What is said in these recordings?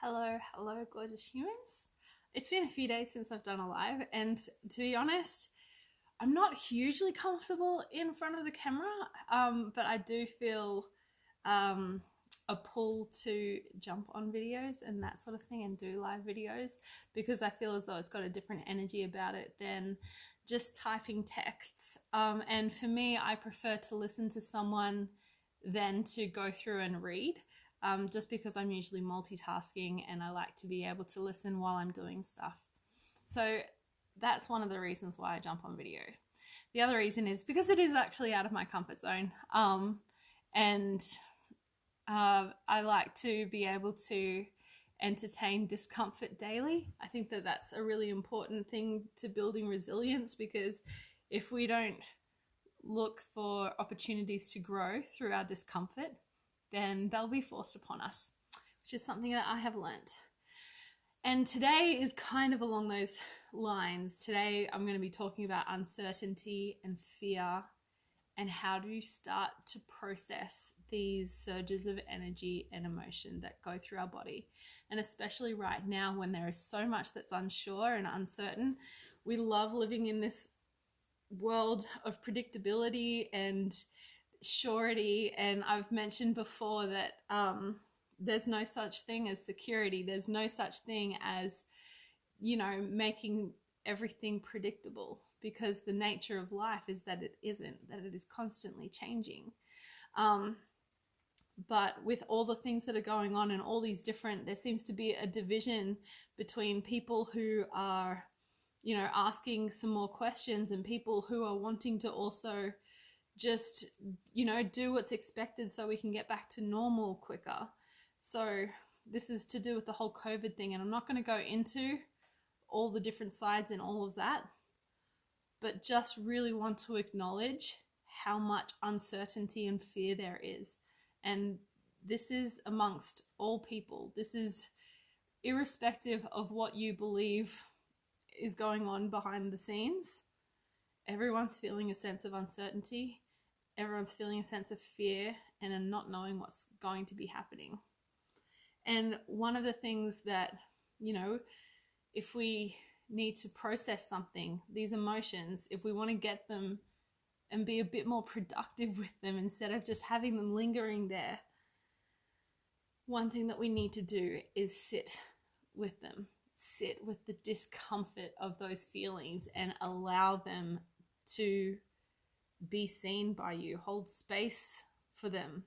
Hello, gorgeous humans. It's been a few days since I've done a live, and to be honest, I'm not hugely comfortable in front of the camera, but I do feel um, a pull to jump on videos and that sort of thing and do live videos because I feel as though it's got a different energy about it than just typing texts. And for me, I prefer to listen to someone than to go through and read. Just because I'm usually multitasking and I like to be able to listen while I'm doing stuff. So that's one of the reasons why I jump on video. The other reason is because it is actually out of my comfort zone. And I like to be able to entertain discomfort daily. I think that that's a really important thing to building resilience, because if we don't look for opportunities to grow through our discomfort, then they'll be forced upon us, which is something that I have learnt. And today is kind of along those lines. Today I'm going to be talking about uncertainty and fear and how do you start to process these surges of energy and emotion that go through our body. And especially right now when there is so much that's unsure and uncertain, we love living in this world of predictability and surety. And I've mentioned before that there's no such thing as security. There's no such thing as, making everything predictable, because the nature of life is that it isn't, that it is constantly changing. But with all the things that are going on and all these different, there seems to be a division between people who are, asking some more questions and people who are wanting to also just, do what's expected so we can get back to normal quicker. So this is to do with the whole COVID thing, and I'm not going to go into all the different sides and all of that, but just really want to acknowledge how much uncertainty and fear there is. And this is amongst all people. This is irrespective of what you believe is going on behind the scenes. Everyone's feeling a sense of uncertainty. Everyone's feeling a sense of fear and not knowing what's going to be happening. And one of the things that, if we need to process something, these emotions, if we want to get them and be a bit more productive with them instead of just having them lingering there, one thing that we need to do is sit with them, sit with the discomfort of those feelings and allow them to be seen by you. Hold space for them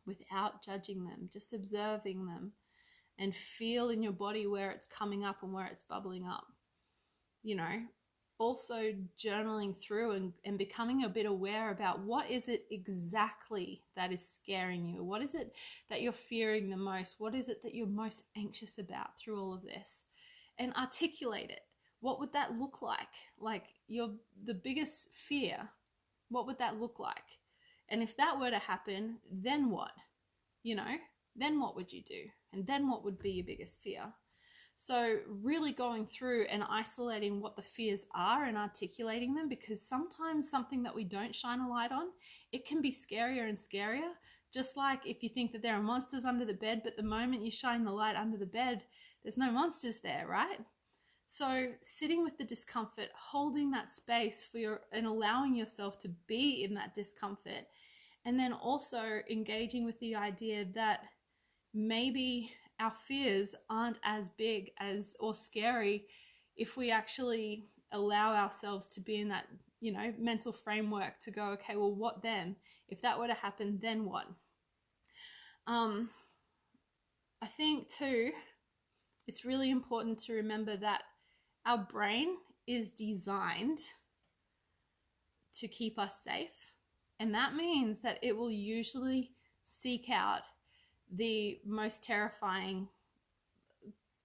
without judging them, just observing them, and feel in your body where it's coming up and where it's bubbling up. Also journaling through and becoming a bit aware about what is it exactly that is scaring you? What is it that you're fearing the most? What is it that you're most anxious about through all of this? And articulate it. What would that look like? Like the biggest fear, what would that look like? And if that were to happen, then what? Then what would you do? And then what would be your biggest fear? So really going through and isolating what the fears are and articulating them, because sometimes something that we don't shine a light on, it can be scarier and scarier. Just like if you think that there are monsters under the bed, but the moment you shine the light under the bed, there's no monsters there, right? So sitting with the discomfort, holding that space and allowing yourself to be in that discomfort, and then also engaging with the idea that maybe our fears aren't as big as or scary if we actually allow ourselves to be in that, mental framework to go, okay, well, what then? If that were to happen, then what? I think too, it's really important to remember that our brain is designed to keep us safe. And that means that it will usually seek out the most terrifying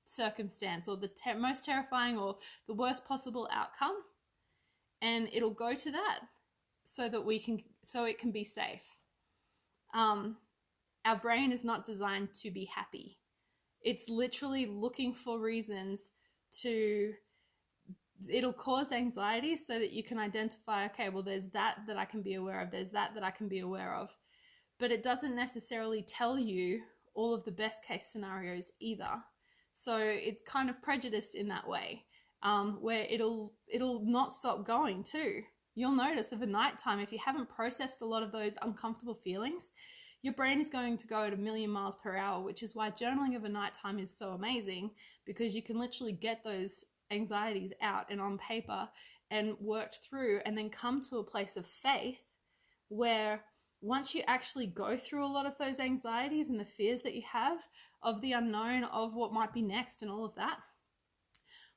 circumstance or the most terrifying or the worst possible outcome. And it'll go to that so it can be safe. Our brain is not designed to be happy. It's literally looking for reasons it'll cause anxiety so that you can identify, okay, well, there's that I can be aware of. There's that I can be aware of. But it doesn't necessarily tell you all of the best case scenarios either. So it's kind of prejudiced in that way, where it'll not stop going too. You'll notice over nighttime, if you haven't processed a lot of those uncomfortable feelings, your brain is going to go at 1,000,000 miles per hour, which is why journaling over nighttime is so amazing, because you can literally get those anxieties out and on paper and worked through, and then come to a place of faith where once you actually go through a lot of those anxieties and the fears that you have of the unknown, of what might be next and all of that,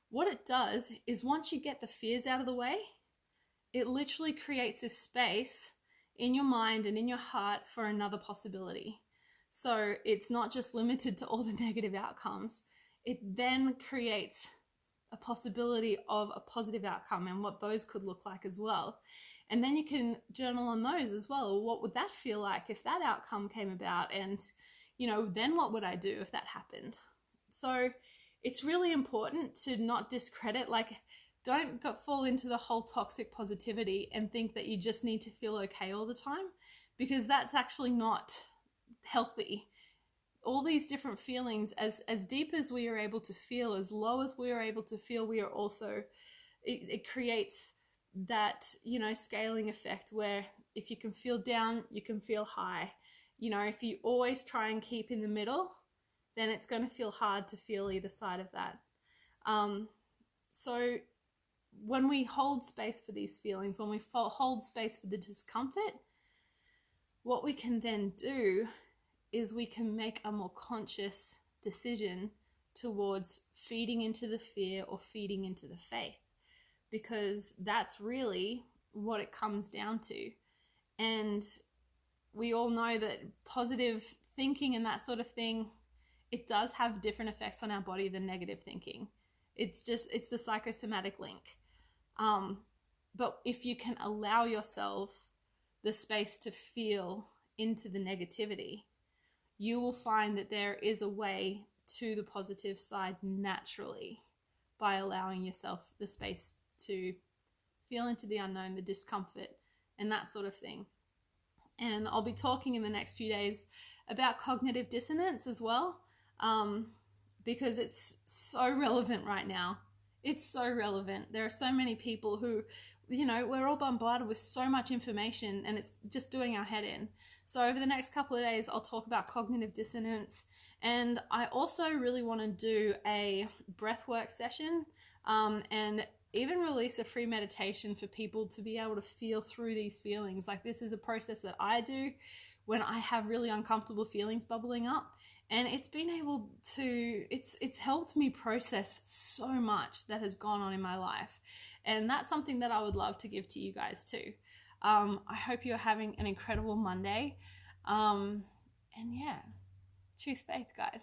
what it does is once you get the fears out of the way, it literally creates this space in your mind and in your heart for another possibility. So it's not just limited to all the negative outcomes. It then creates a possibility of a positive outcome and what those could look like as well. And then you can journal on those as well. What would that feel like if that outcome came about? And, then what would I do if that happened? So it's really important to not discredit, don't fall into the whole toxic positivity and think that you just need to feel okay all the time, because that's actually not healthy. All these different feelings, as deep as we are able to feel, as low as we are able to feel, we are also, it creates that, scaling effect where if you can feel down, you can feel high. If you always try and keep in the middle, then it's going to feel hard to feel either side of that. So when we hold space for these feelings, when we hold space for the discomfort, what we can then do is we can make a more conscious decision towards feeding into the fear or feeding into the faith, because that's really what it comes down to. And we all know that positive thinking and that sort of thing, it does have different effects on our body than negative thinking. It's the psychosomatic link. But if you can allow yourself the space to feel into the negativity, you will find that there is a way to the positive side naturally by allowing yourself the space to feel into the unknown, the discomfort, and that sort of thing. And I'll be talking in the next few days about cognitive dissonance as well, because it's so relevant right now. It's so relevant. There are so many people who, we're all bombarded with so much information and it's just doing our head in. So over the next couple of days, I'll talk about cognitive dissonance. And I also really want to do a breathwork session, and even release a free meditation for people to be able to feel through these feelings. This is a process that I do when I have really uncomfortable feelings bubbling up. And it's been able to, it's helped me process so much that has gone on in my life. And that's something that I would love to give to you guys too. I hope you're having an incredible Monday. And yeah, choose faith, guys.